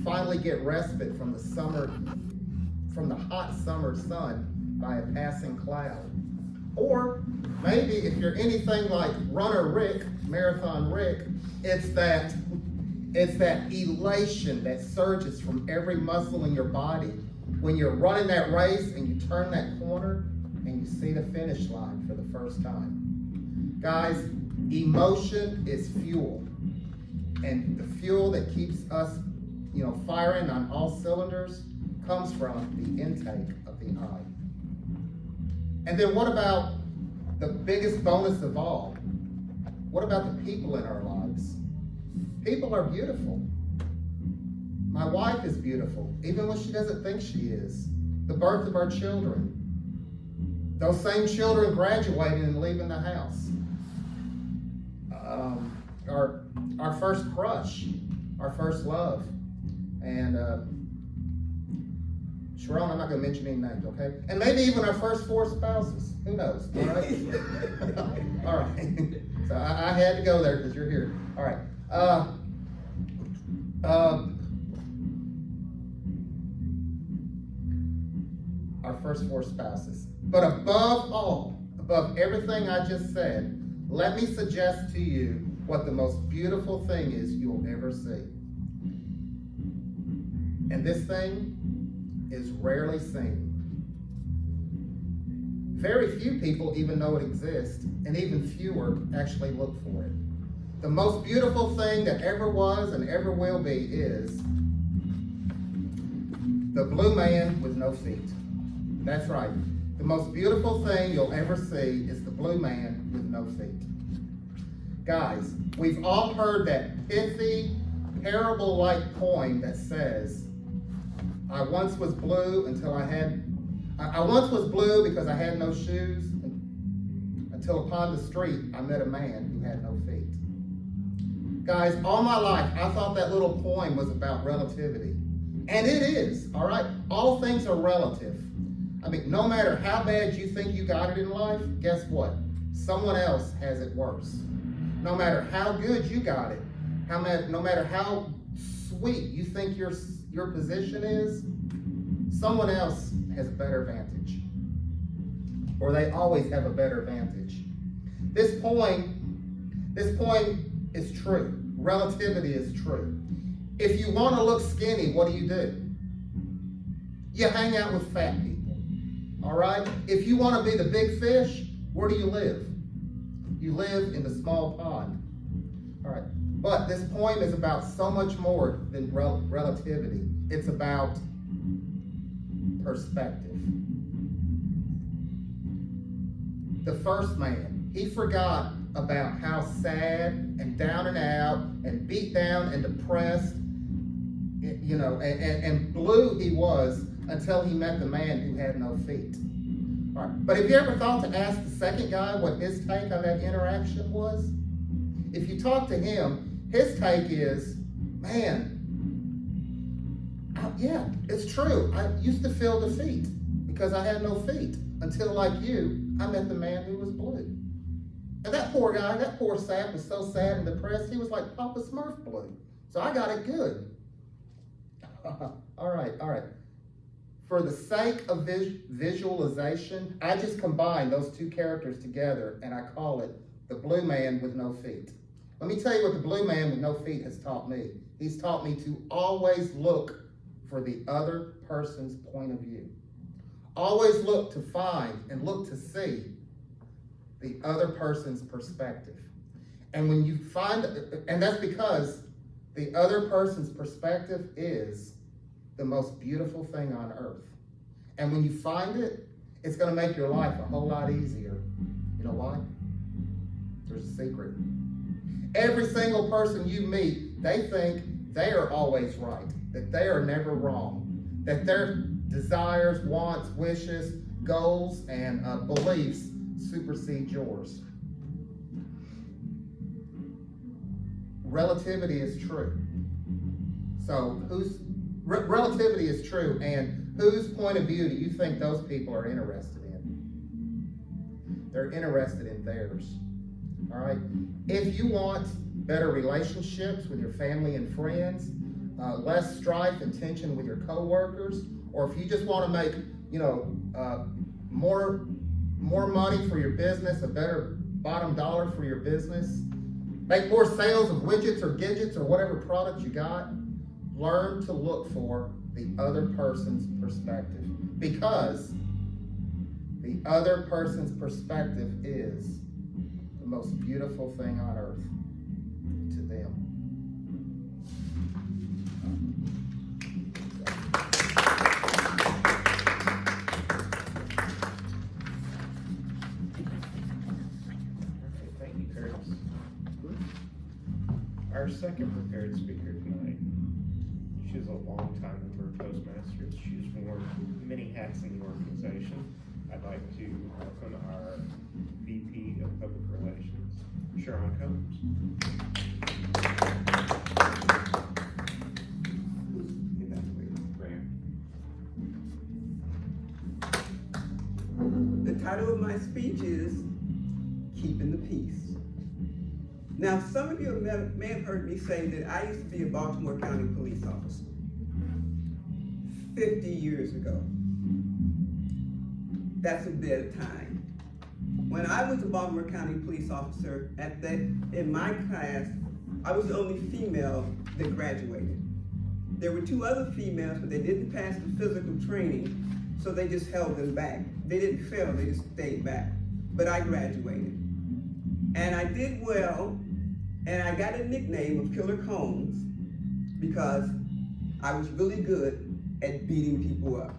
finally get respite from the hot summer sun by a passing cloud. Or maybe if you're anything like Runner Rick, Marathon Rick, it's that elation that surges from every muscle in your body when you're running that race and you turn that corner and you see the finish line for the first time. Guys, emotion is fuel. And the fuel that keeps us, firing on all cylinders comes from the intake of the eye. And then what about the biggest bonus of all? What about the people in our lives? People are beautiful. My wife is beautiful, even when she doesn't think she is. The birth of our children. Those same children graduating and leaving the house. Our first crush, our first love. And Sharon, I'm not going to mention any names, okay? And maybe even our first 4 spouses. Who knows, all right? All right. So I had to go there because you're here. All right. Our first 4 spouses. But above all, above everything I just said, let me suggest to you what the most beautiful thing is you'll ever see. And this thing is rarely seen. Very few people even know it exists, and even fewer actually look for it. The most beautiful thing that ever was and ever will be is the blue man with no feet. That's right. The most beautiful thing you'll ever see is the blue man with no feet. Guys, we've all heard that pithy, parable-like poem that says, I once was blue because I had no shoes, until upon the street I met a man who had no feet. Guys, all my life I thought that little poem was about relativity. And it is, all right? All things are relative. I mean, no matter how bad you think you got it in life, guess what? Someone else has it worse. No matter how good you got it, no matter how sweet you think your position is, someone else has a better vantage. Or they always have a better vantage. This point is true. Relativity is true. If you want to look skinny, what do? You hang out with fat people. All right? If you want to be the big fish, where do you live? You live in the small pond. All right. But this poem is about so much more than relativity. It's about perspective. The first man, he forgot about how sad and down and out and beat down and depressed, and blue he was until he met the man who had no feet. All right. But have you ever thought to ask the second guy what his take on that interaction was? If you talk to him, his take is, man, yeah, it's true. I used to feel defeat because I had no feet until, like you, I met the man who was blue. And that poor guy, that poor sap was so sad and depressed, he was like Papa Smurf blue. So I got it good. All right. For the sake of visualization, I just combined those 2 characters together and I call it the blue man with no feet. Let me tell you what the blue man with no feet has taught me. He's taught me to always look for the other person's point of view. Always look to find and look to see the other person's perspective. And when you find, and that's because the other person's perspective is the most beautiful thing on earth. And when you find it, it's going to make your life a whole lot easier. You know why? There's a secret. Every single person you meet, they think they are always right, that they are never wrong, that their desires, wants, wishes, goals, and beliefs supersede yours. Relativity is true. So relativity is true, and whose point of view do you think those people are interested in? They're interested in theirs. All right? If you want better relationships with your family and friends, less strife and tension with your coworkers, or if you just want to make, more money for your business, a better bottom dollar for your business, make more sales of widgets or gadgets or whatever product you got, learn to look for the other person's perspective, because the other person's perspective is the most beautiful thing on earth to them. Thank you, Curtis. Our second prepared speaker tonight, she's a longtime member of Toastmasters. She's worn many hats in the organization. I'd like to welcome our VP of Public Relations, Sharon Combs. The title of my speech is Keeping the Peace. Now, some of you may have heard me say that I used to be a Baltimore County police officer 50 years ago. That's a bit of time. When I was a Baltimore County police officer, in my class, I was the only female that graduated. There were 2 other females, but they didn't pass the physical training, so they just held them back. They didn't fail, they just stayed back. But I graduated. And I did well, and I got a nickname of Killer Combs because I was really good at beating people up.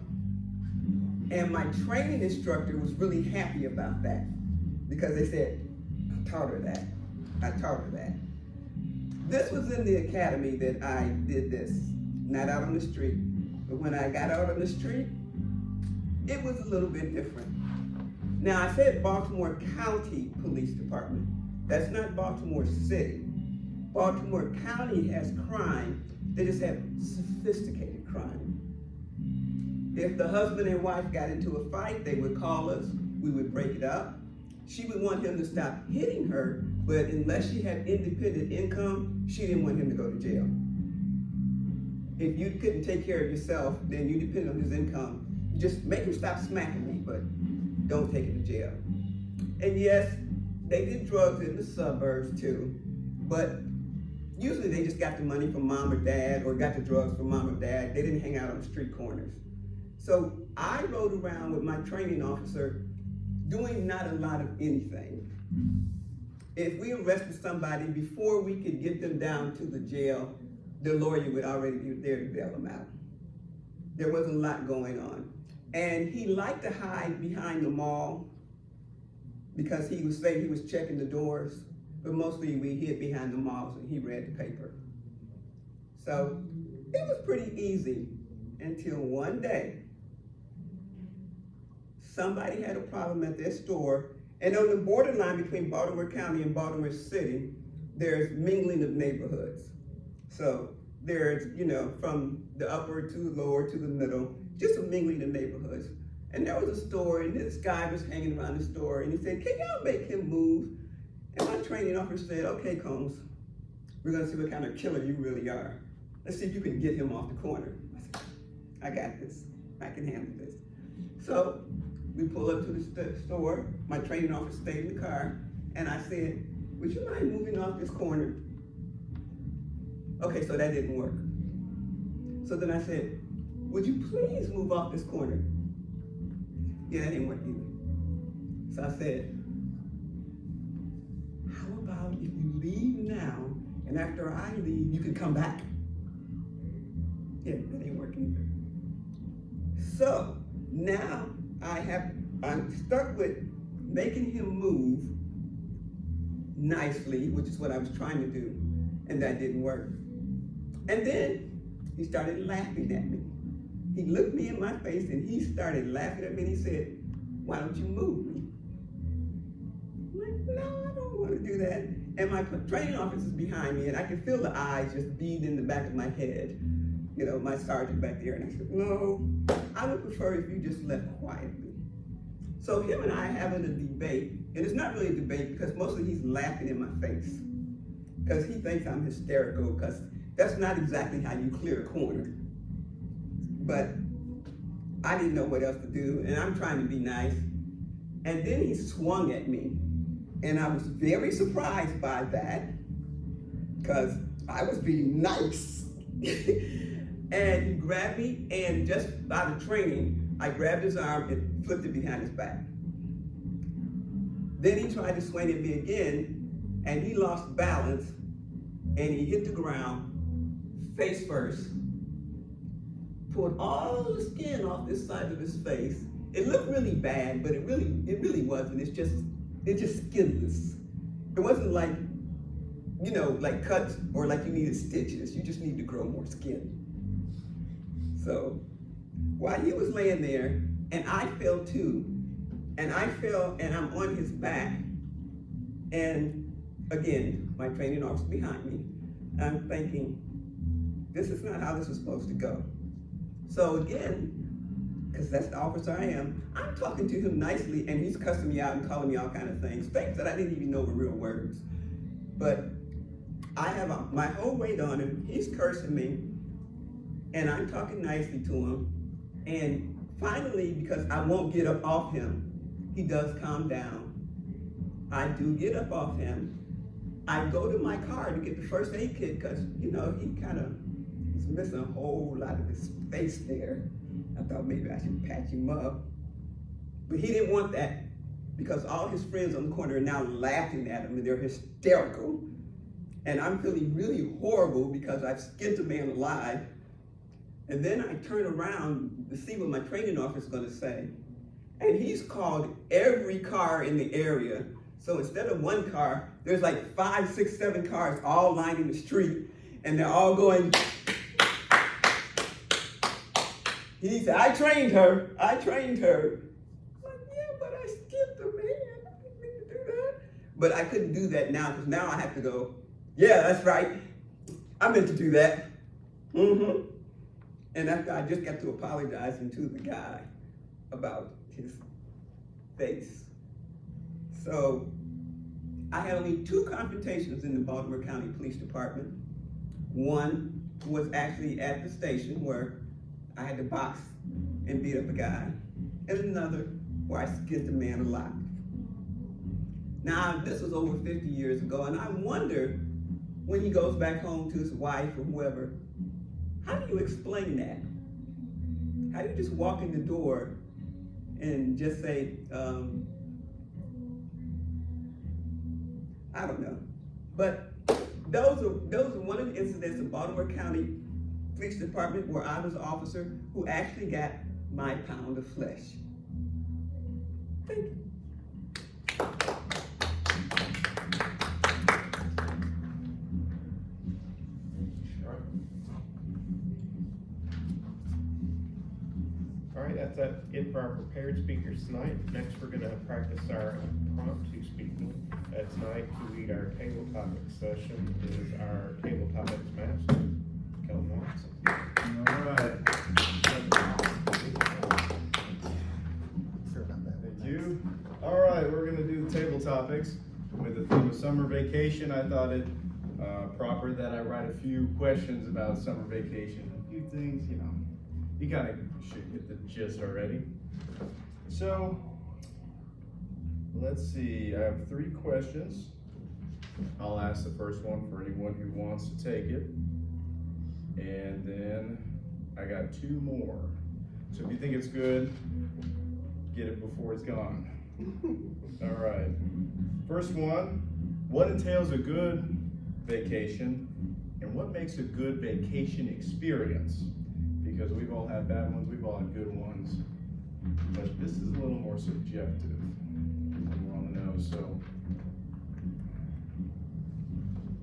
And my training instructor was really happy about that because they said, I taught her that. This was in the academy that I did this, not out on the street. But when I got out on the street, it was a little bit different. Now, I said Baltimore County Police Department. That's not Baltimore City. Baltimore County has crime. They just have sophisticated crime. If the husband and wife got into a fight, they would call us. We would break it up. She would want him to stop hitting her, but unless she had independent income, she didn't want him to go to jail. If you couldn't take care of yourself, then you depend on his income. Just make him stop smacking me, but don't take him to jail. And yes, they did drugs in the suburbs too, but usually they just got the money from mom or dad, or got the drugs from mom or dad. They didn't hang out on the street corners. So I rode around with my training officer doing not a lot of anything. If we arrested somebody, before we could get them down to the jail, the lawyer would already be there to bail them out. There wasn't a lot going on. And he liked to hide behind the mall because he would say he was checking the doors, but mostly we hid behind the malls and he read the paper. So it was pretty easy until one day, somebody had a problem at their store, and on the borderline between Baltimore County and Baltimore City, there's mingling of neighborhoods. So there's, from the upper to the lower to the middle, just a mingling of neighborhoods. And there was a store, and this guy was hanging around the store, and he said, can y'all make him move? And my training officer said, okay, Combs, we're gonna see what kind of killer you really are. Let's see if you can get him off the corner. I said, I got this, I can handle this. So we pull up to the store, my training officer stayed in the car, and I said, would you mind moving off this corner? Okay, so that didn't work. So then I said, would you please move off this corner? Yeah, that didn't work either. So I said, how about if you leave now, and after I leave, you can come back? Yeah, that didn't work either. So now I'm stuck with making him move nicely, which is what I was trying to do, and that didn't work. And then he started laughing at me. He looked me in my face and he started laughing at me and he said, why don't you move me? I'm like, no, I don't want to do that. And my training officer is behind me and I can feel the eyes just beating in the back of my head. My sergeant back there, and I said, no, I would prefer if you just left quietly. So him and I having a debate, and it's not really a debate because mostly he's laughing in my face because he thinks I'm hysterical because That's not exactly how you clear a corner. But I didn't know what else to do, and I'm trying to be nice. And then he swung at me, and I was very surprised by that, because I was being nice. And he grabbed me, and just out of training, I grabbed his arm and flipped it behind his back. Then he tried to swing at me again, and he lost balance, and he hit the ground face first, pulled all the skin off this side of his face. It looked really bad, but it really wasn't. It's just skinless. It wasn't like, you know, like cuts or like you needed stitches. You just need to grow more skin. So while he was laying there, and I fell too, and I fell and I'm on his back, and again, my training officer behind me, I'm thinking, this is not how this was supposed to go. So again, because that's the officer I am, I'm talking to him nicely, and he's cussing me out and calling me all kind of things that I didn't even know were real words. But I have my whole weight on him, he's cursing me, and I'm talking nicely to him, and finally, because I won't get up off him, he does calm down. I do get up off him. I go to my car to get the first aid kit, because, you know, he kind of was missing a whole lot of his face there. I thought maybe I should patch him up. But he didn't want that, because all his friends on the corner are now laughing at him, and they're hysterical. And I'm feeling really horrible because I've skinned a man alive. And then I turn around to see what my training officer is gonna say. And he's called every car in the area. So instead of one car, there's like 5, 6, 7 cars all lining the street, and they're all going. He said, I trained her. I'm like, yeah, but I skipped the man. I didn't mean to do that. But I couldn't do that now, because now I have to go, yeah, that's right. I meant to do that. And after I just got to apologizing to the guy about his face. So I had only 2 confrontations in the Baltimore County Police Department. One was actually at the station where I had to box and beat up a guy, and another where I skinned a man alive. Now, this was over 50 years ago, and I wonder, when he goes back home to his wife or whoever, how do you explain that? How do you just walk in the door and just say, I don't know. But those are one of the incidents in Baltimore County Police Department where I was an officer who actually got my pound of flesh. Thank you. All right, that's it for our prepared speakers tonight. Next, we're gonna practice our impromptu speaking. Tonight, to lead our table topic session is our table topics master, Kelvin Watson. All right. Thank you. All right, we're gonna do the table topics. With the theme of summer vacation, I thought it proper that I write a few questions about summer vacation. A few things, you know, you kind of should get the gist already. So, let's see, I have 3 questions. I'll ask the first one for anyone who wants to take it. And then I got 2 more. So if you think it's good, get it before it's gone. All right. First one, what entails a good vacation, and what makes a good vacation experience? Because we've all had bad ones, we've all had good ones, but this is a little more subjective. I want to know, so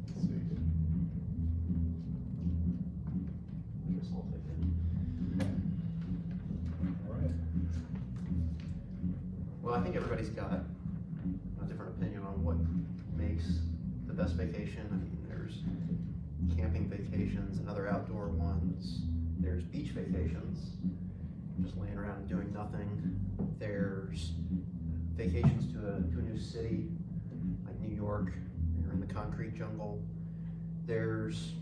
let's see. All right. Well, I think everybody's got a different opinion on what makes the best vacation. I mean, there's camping vacations and other outdoor ones. There's beach vacations, just laying around and doing nothing. There's vacations to a new city, like New York. You're in the concrete jungle. There's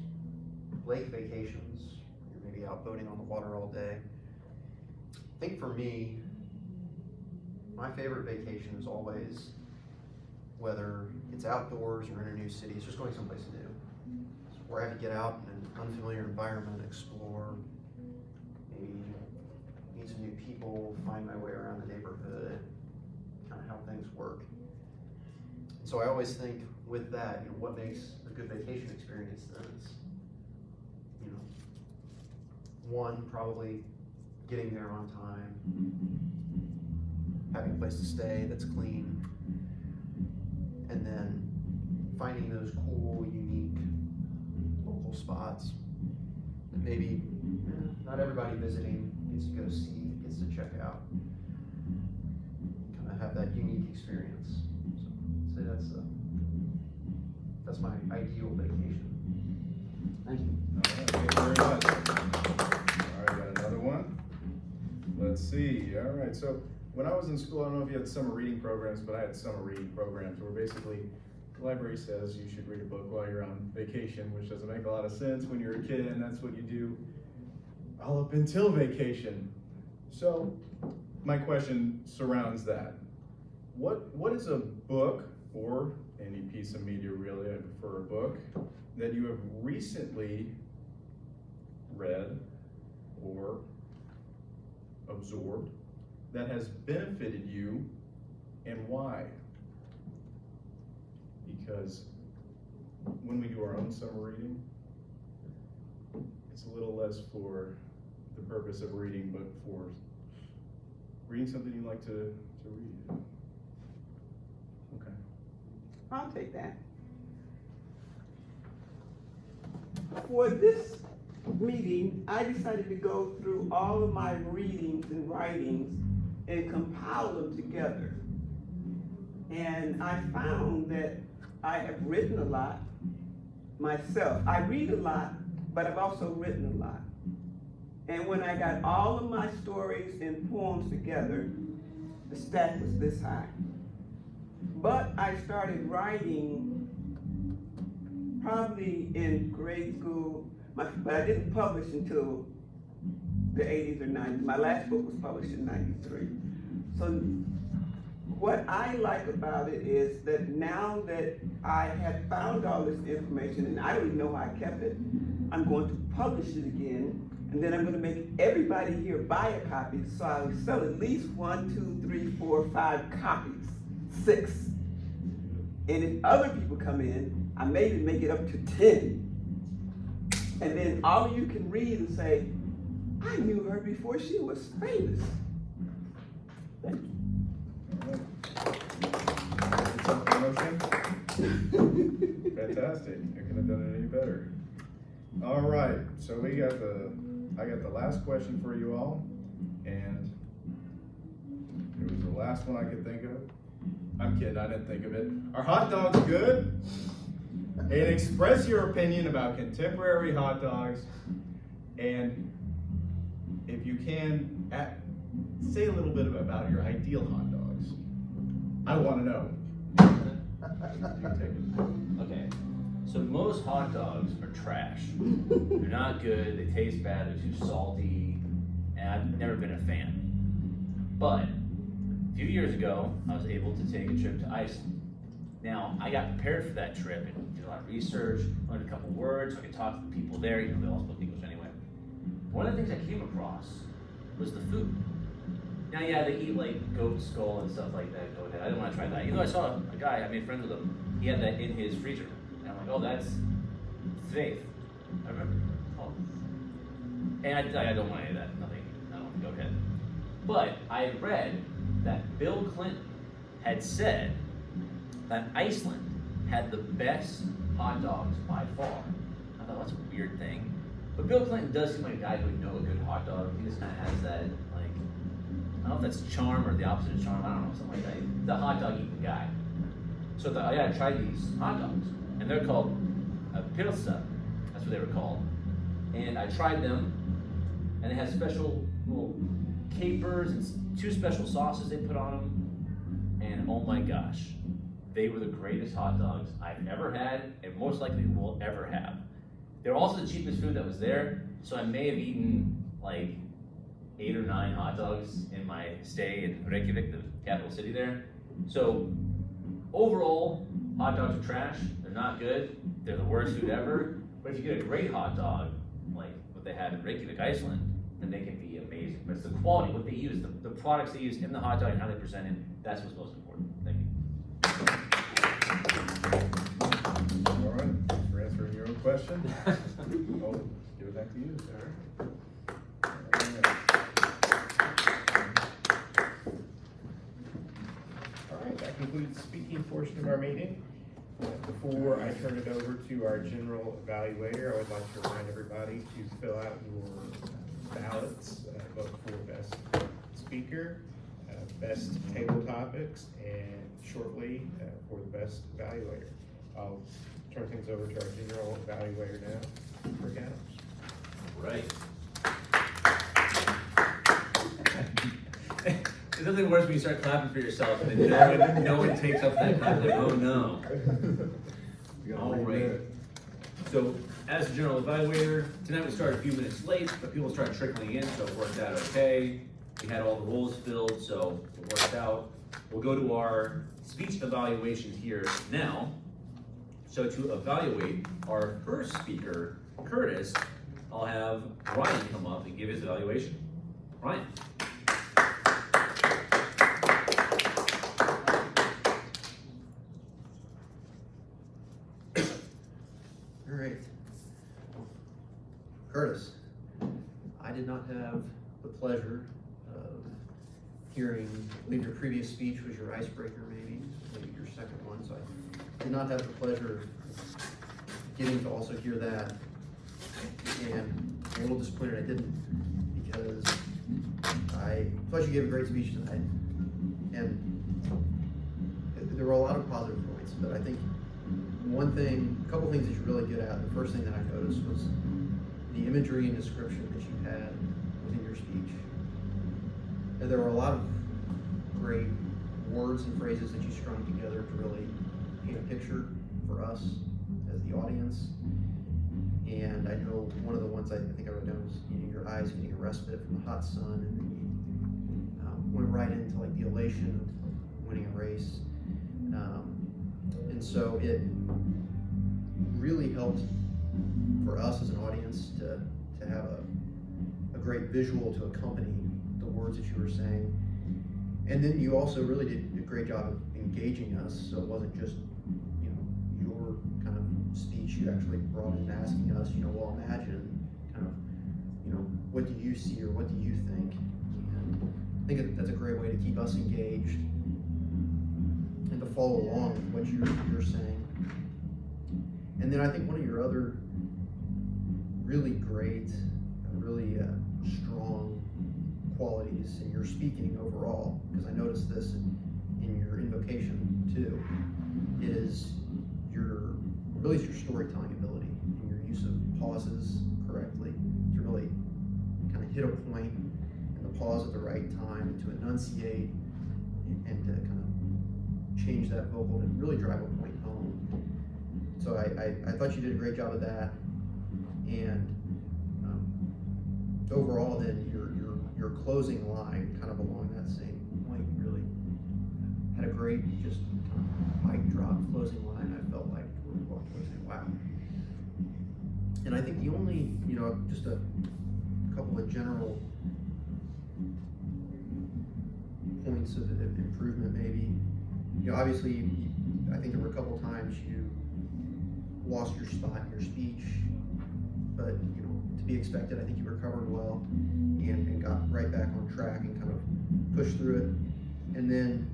lake vacations, you're maybe out boating on the water all day. I think for me, my favorite vacation is always, whether it's outdoors or in a new city, it's just going someplace new. It's where I have to get out in an unfamiliar environment, explore, maybe meet some new people, find my way around the neighborhood, kind of how things work. So I always think with that, you know, what makes a good vacation experience then is, you know, one, probably getting there on time, having a place to stay that's clean, and then finding those cool, unique local spots that maybe not everybody visiting gets to go see, gets to check out. Kind of have that unique experience. So I'd say that's my ideal vacation. Thank you. All right, thank you very much. All right, got another one. Let's see. All right, so when I was in school, I don't know if you had summer reading programs, but I had summer reading programs where basically the library says you should read a book while you're on vacation, which doesn't make a lot of sense when you're a kid and that's what you do all up until vacation. So my question surrounds that. What is a book, or any piece of media really, I prefer a book, that you have recently read or absorbed that has benefited you, and why? Because when we do our own summer reading, it's a little less for the purpose of reading, but for reading something you like to read. Okay. I'll take that. For this meeting, I decided to go through all of my readings and writings and compile them together. And I found that I have written a lot myself. I read a lot, but I've also written a lot. And when I got all of my stories and poems together, the stack was this high. But I started writing probably in grade school, but I didn't publish until the 80s or 90s. My last book was published in 93. So what I like about it is that now that I have found all this information, and I don't even know how I kept it, I'm going to publish it again, and then I'm going to make everybody here buy a copy, so I'll sell at least 1, 2, 3, 4, 5 copies, 6. And if other people come in, I may even make it up to 10. And then all of you can read and say, I knew her before she was famous. Thank you. Motion? Fantastic. I couldn't have done it any better. All right, so I got the last question for you all, and it was the last one I could think of. I'm kidding, I didn't think of it. Are hot dogs good? And express your opinion about contemporary hot dogs, and if you can, say a little bit about your ideal hot dogs. I want to know. You take it. Okay, so most hot dogs are trash. They're not good, they taste bad, they're too salty, and I've never been a fan. But a few years ago, I was able to take a trip to Iceland. Now, I got prepared for that trip and did a lot of research, learned a couple words, so I could talk to the people there, they all spoke English anyway. One of the things I came across was the food. Now, yeah, they eat like goat skull and stuff like that. Go ahead. I didn't want to try that. Even though I saw a guy, I made friends with him. He had that in his freezer. And I'm like, oh, that's faith. I remember. Oh. And I don't want any of that. Nothing. I don't. Go ahead. But I had read that Bill Clinton had said that Iceland had the best hot dogs by far. I thought that's a weird thing. But Bill Clinton does seem like a guy who would know a good hot dog. He just kind of has that, like, I don't know if that's charm or the opposite of charm, I don't know, something like that. He's the hot dog eating guy. So I thought, I gotta try these hot dogs. And they're called pilsa, that's what they were called. And I tried them, and they had special little capers and 2 special sauces they put on them. And oh my gosh, they were the greatest hot dogs I've ever had, and most likely will ever have. They're also the cheapest food that was there, so I may have eaten like 8 or 9 hot dogs in my stay in Reykjavik, the capital city there. So overall, hot dogs are trash. They're not good. They're the worst food ever. But if you get a great hot dog, like what they have in Reykjavik, Iceland, then they can be amazing. But it's the quality, what they use, the products they use in the hot dog and how they present it, that's what's most important. Thank you. All right, thanks for answering your own question. I'll give it back to you, sir. All right, that concludes the speaking portion of our meeting. Before I turn it over to our general evaluator, I would like to remind everybody to fill out your ballots, vote for best speaker, best table topics, and shortly for the best evaluator. I'll turn things over to our general evaluator now, Rick Adams. Right. There's nothing worse when you start clapping for yourself and then no one takes up that clap. Like, oh no. All right. So, as the general evaluator, tonight we started a few minutes late, but people started trickling in, so it worked out okay. We had all the roles filled, so it worked out. We'll go to our speech evaluation here now. So to evaluate our first speaker, Curtis, I'll have Ryan come up and give his evaluation. Ryan. All right. Curtis, I did not have the pleasure of hearing, I believe your previous speech was your icebreaker maybe your second one, so I did not have the pleasure of getting to also hear that. And I'm a little disappointed I didn't, because I thought you gave a great speech tonight. And there were a lot of positive points, but I think a couple things that you're really good at. The first thing that I noticed was the imagery and description that you had within your speech. And there were a lot of great words and phrases that you strung together to really paint a picture for us as the audience. And I know one of the ones I think I wrote down was, your eyes getting a respite from the hot sun, and then you went right into like the elation of winning a race. And so it really helped for us as an audience to have a great visual to accompany the words that you were saying. And then you also really did a great job of engaging us, so it wasn't just, your kind of speech. You actually brought in asking us, well, imagine kind of, what do you see or what do you think? And I think that's a great way to keep us engaged and to follow along with what you're saying. And then I think one of your other really great, really strong qualities in your speaking overall, because I noticed this in your invocation too, is your storytelling ability and your use of pauses correctly to really kind of hit a point and to pause at the right time, to enunciate and to kind of change that vocal and really drive a point home. So I thought you did a great job of that. And overall then your closing line kind of along that same point really had a great just mic drop closing line. I felt like we walked away saying, wow. And I think the only, just a couple of general points of improvement maybe. Obviously, I think there were a couple of times you lost your spot in your speech, but to be expected. I think you recovered well and got right back on track and kind of pushed through it. And then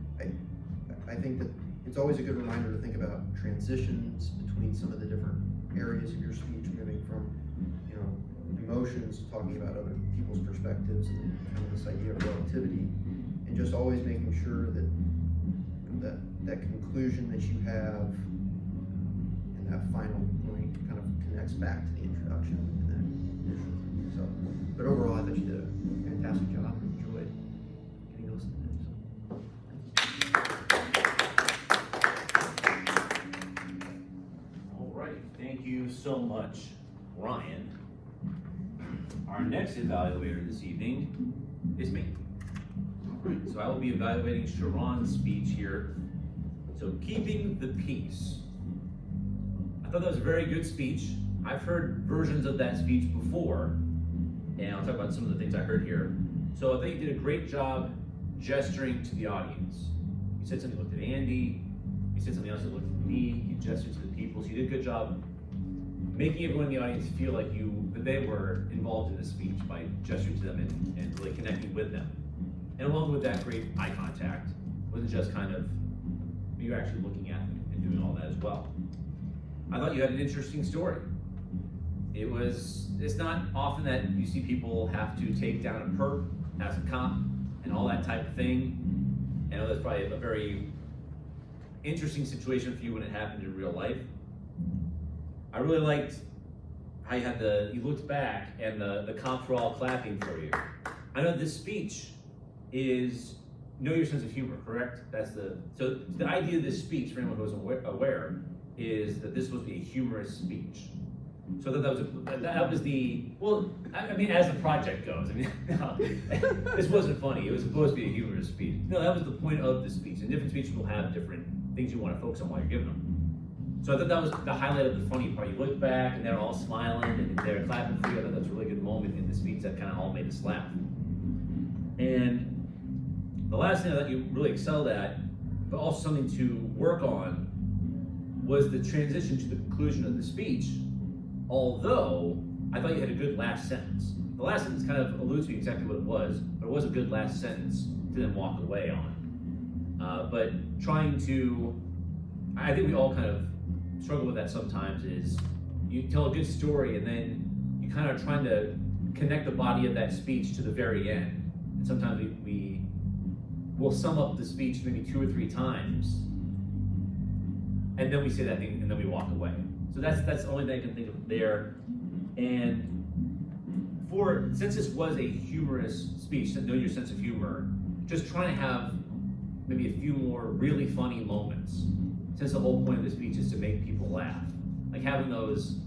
I think that it's always a good reminder to think about transitions between some of the different areas of your speech, moving from emotions, talking about other people's perspectives, and kind of this idea of relativity, and just always making sure that that conclusion that you have and that final point kind of connects back to the introduction and then so. But overall, I thought you did a fantastic job. I enjoyed getting to listen to it. So, All right, thank you so much, Ryan. Our next evaluator this evening is me. Alright, so I will be evaluating Sharon's speech here. So, keeping the peace. I thought that was a very good speech. I've heard versions of that speech before, and I'll talk about some of the things I heard here. So I think you did a great job gesturing to the audience. You said something, looked at Andy. You said something else that looked at me. You gestured to the people. So you did a good job making everyone in the audience feel like that they were involved in the speech by gesturing to them and really connecting with them. And along with that, great eye contact. It wasn't just kind of, you were actually looking at them and doing all that as well. I thought you had an interesting story. It's not often that you see people have to take down a perp as a cop and all that type of thing. I know that's probably a very interesting situation for you when it happened in real life. I really liked how you looked back and the cops were all clapping for you. I know this speech is know your sense of humor, correct? So the idea of this speech, for anyone who wasn't aware, is that this was a humorous speech. So that was the, well, I mean, as the project goes, I mean, no, this wasn't funny. It was supposed to be a humorous speech. No, that was the point of the speech. And different speeches will have different things you want to focus on while you're giving them. So I thought that was the highlight of the funny part. You look back and they're all smiling and they're clapping for you. I thought that was a really good moment in the speech that kind of all made us laugh. And the last thing that you really excelled at, but also something to work on, was the transition to the conclusion of the speech. Although, I thought you had a good last sentence. The last sentence kind of alludes to exactly what it was, but it was a good last sentence to then walk away on. But trying to, I think we all kind of struggle with that sometimes, is you tell a good story and then you kind of trying to connect the body of that speech to the very end. And sometimes we will sum up the speech maybe 2 or 3 times, and then we say that thing and then we walk away. So that's the only thing I can think of there. And since this was a humorous speech, know your sense of humor, just trying to have maybe a few more really funny moments, since the whole point of the speech is to make people laugh. Like having those,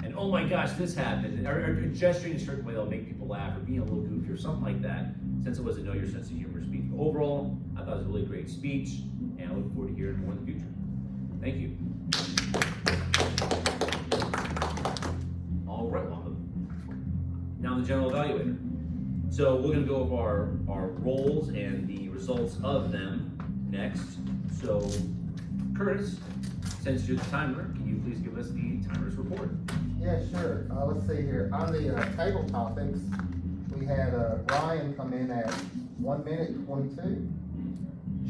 and oh my gosh, this happened, or gesturing in a certain way that'll make people laugh, or being a little goofy or something like that, since it was a know your sense of humor speech. But overall, I thought it was a really great speech, and I look forward to hearing more in the future. Thank you. All right, welcome. Now the general evaluator. So we're gonna go over our roles and the results of them next. So Curtis, since you're the timer, can you please give us the timer's report? Yeah, sure. Let's see here. On the table topics, we had Ryan come in at 1 minute 22.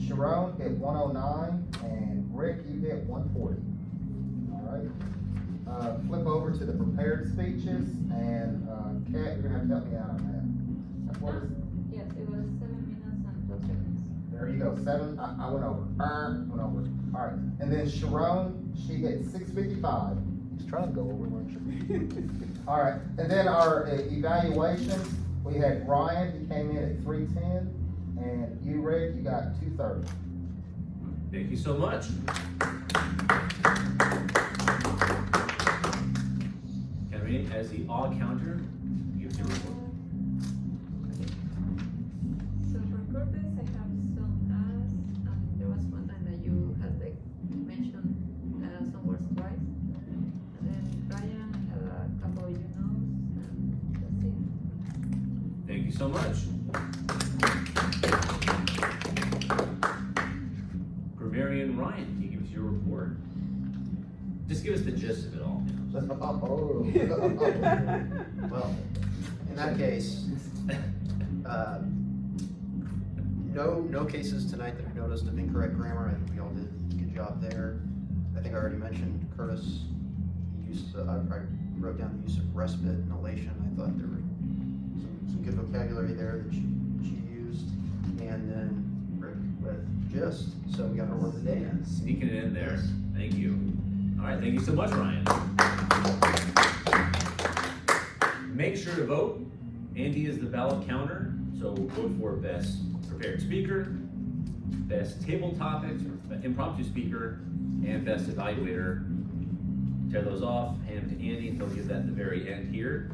Sharon hit 109, and Rick, you hit 140. All right. Flip over to the prepared speeches, and Kat, you're gonna have to help me out on that. What is, Yes, it was 7 minutes and 12 seconds. there you go, 7, I went over. Went over. All right, and then Sharon, she hit 655. She's trying to go over, weren't you? All right, and then our evaluations, we had Ryan, he came in at 310, and you, Rick, you got 230. Thank you so much. Henry, as the odd counter, give us your report. So for Curtis, I have some as, there was one time that you had like mentioned some words twice. And then Ryan, I had a couple of you knows, and that's it. Thank you so much. Grammarian Ryan, can you give us your report? Just give us the gist of it all. Oh. Well, in that case, no cases tonight that are noticed of incorrect grammar. I think we all did a good job there. I think I already mentioned Curtis. I wrote down the use of respite and elation. I thought there were some good vocabulary there that she used. And then Rick with gist. So we got our word of the day in. Sneaking it in there. Yes. Thank you. All right, thank you so much, Ryan. Make sure to vote. Andy is the ballot counter, so vote for best prepared speaker, best table topics, or impromptu speaker, and best evaluator tear those off, hand them to Andy, and he'll give that at the very end here.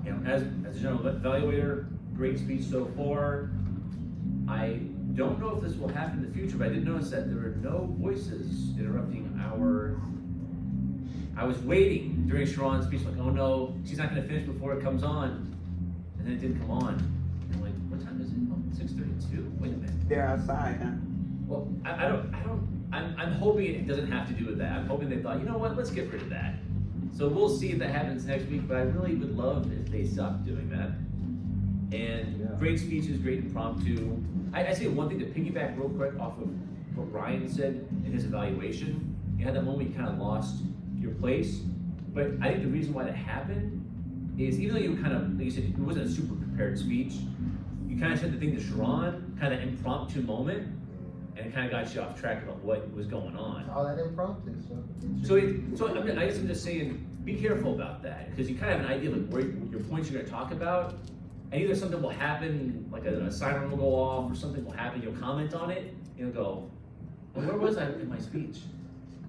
You know, as a general evaluator, great speech so far. I don't know if this will happen in the future, but I did notice that there were no voices interrupting I was waiting during Sharon's speech, like, oh no, she's not gonna finish before it comes on. And then it didn't come on. And I'm like, what time is it? Oh, 6:32? Wait a minute. They're outside, huh? Well, I'm hoping it doesn't have to do with that. I'm hoping they thought, you know what, let's get rid of that. So we'll see if that happens next week, but I really would love if they stopped doing that. And great speeches, great impromptu. I say one thing to piggyback real quick off of what Ryan said in his evaluation. You had that moment you kind of lost your place, but I think the reason why that happened is even though you kind of, like you said, it wasn't a super prepared speech, you kind of said the thing to Sharon, kind of impromptu moment, and it kind of got you off track about what was going on. All that impromptu, So I mean, I guess I'm just saying, be careful about that, because you kind of have an idea of like where your points you're going to talk about, and either something will happen, like a siren will go off, or something will happen, you'll comment on it, and you'll go, well, where was I in my speech?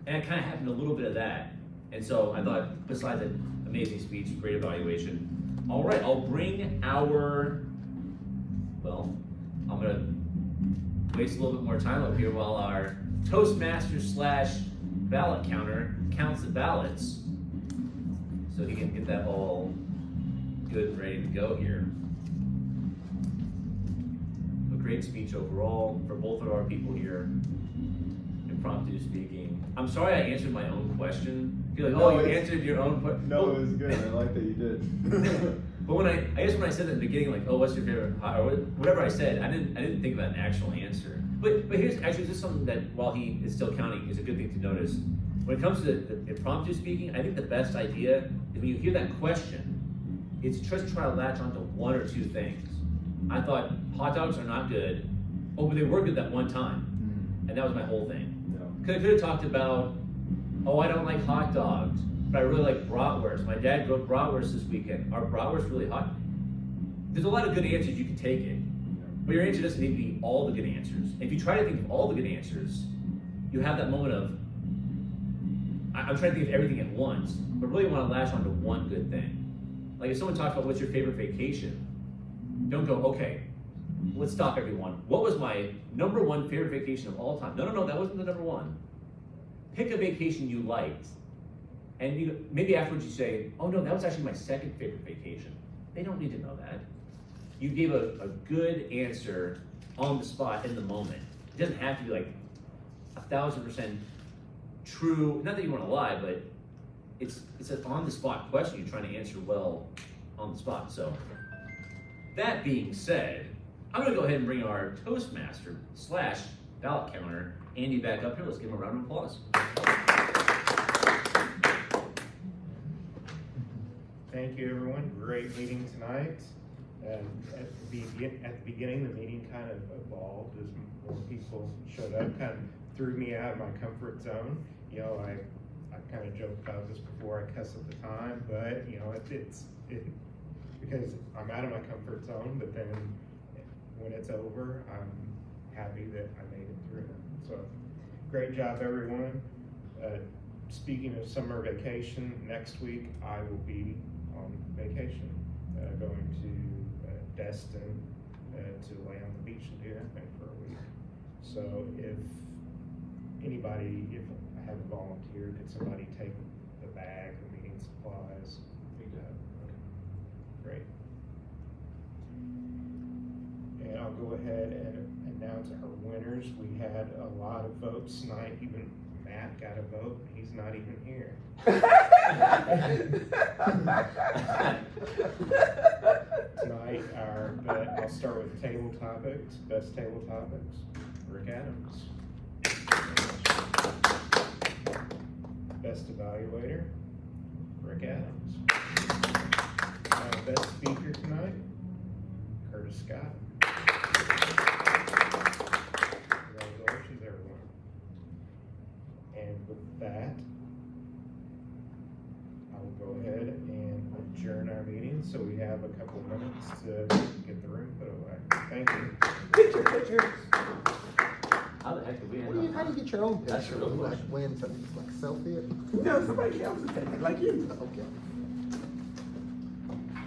And it kind of happened a little bit of that. And so I thought, besides an amazing speech, great evaluation. All right, I'll bring I'm gonna waste a little bit more time up here while our Toastmaster / ballot counter counts the ballots. So he can get that all good and ready to go here. A great speech overall for both of our people here. Impromptu speaking. I'm sorry I answered my own question. You're like, No, you it's- answered your own question. No, it was good. I like that you did. But when I guess when I said at the beginning, like, oh, what's your favorite hot, or whatever I said, I didn't think about an actual answer. But here's actually just something that while he is still counting is a good thing to notice. When it comes to the impromptu speaking, I think the best idea is when you hear that question, it's just try to latch onto one or two things. I thought hot dogs are not good. Oh, but they were good that one time, and that was my whole thing. Could have talked about, oh, I don't like hot dogs, but I really like bratwurst. My dad grilled bratwurst this weekend. Are bratwurst really hot? There's a lot of good answers, you can take it. But your answer doesn't need to be all the good answers. If you try to think of all the good answers, you have that moment of, I'm trying to think of everything at once, but really want to latch onto one good thing. Like if someone talks about what's your favorite vacation, don't go, okay, let's stop everyone. What was my number one favorite vacation of all time? No, that wasn't the number one. Pick a vacation you liked. And maybe afterwards you say, oh no, that was actually my second favorite vacation. They don't need to know that. You gave a good answer on the spot in the moment. It doesn't have to be like 1,000% true. Not that you want to lie, but it's an on the spot question you're trying to answer well on the spot. So that being said, I'm gonna go ahead and bring our Toastmaster / ballot counter, Andy, back up here. Let's give him a round of applause. Thank you, everyone. Great meeting tonight. At the beginning, the meeting kind of evolved as more people showed up, kind of threw me out of my comfort zone. You know, I kind of joked about this before, I cussed at the time, but you know, it's because I'm out of my comfort zone, but then when it's over, I'm happy that I made it through. So, great job, everyone. Speaking of summer vacation, next week I will be on vacation, going to Destin to lay on the beach and do nothing for a week. So if I have a volunteer, could somebody take the bag, the meeting supplies? Great. And I'll go ahead and announce our winners. We had a lot of votes tonight. Even Matt got a vote. He's not even here. Tonight, I'll start with table topics. Best table topics, Rick Adams. Best evaluator, Rick Adams. Best speaker tonight, Curtis Scott. Congratulations, everyone. And with that, I will go ahead and adjourn our meeting, so we have a couple of minutes to get the room put away. Thank you. Picture. How the heck did we end What are you up how do you get your own picture? That's your real Like question. when something like selfie it? No, somebody else is taking it, like you. Okay.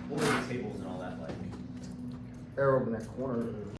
What were the tables and all that like? They're over in that corner.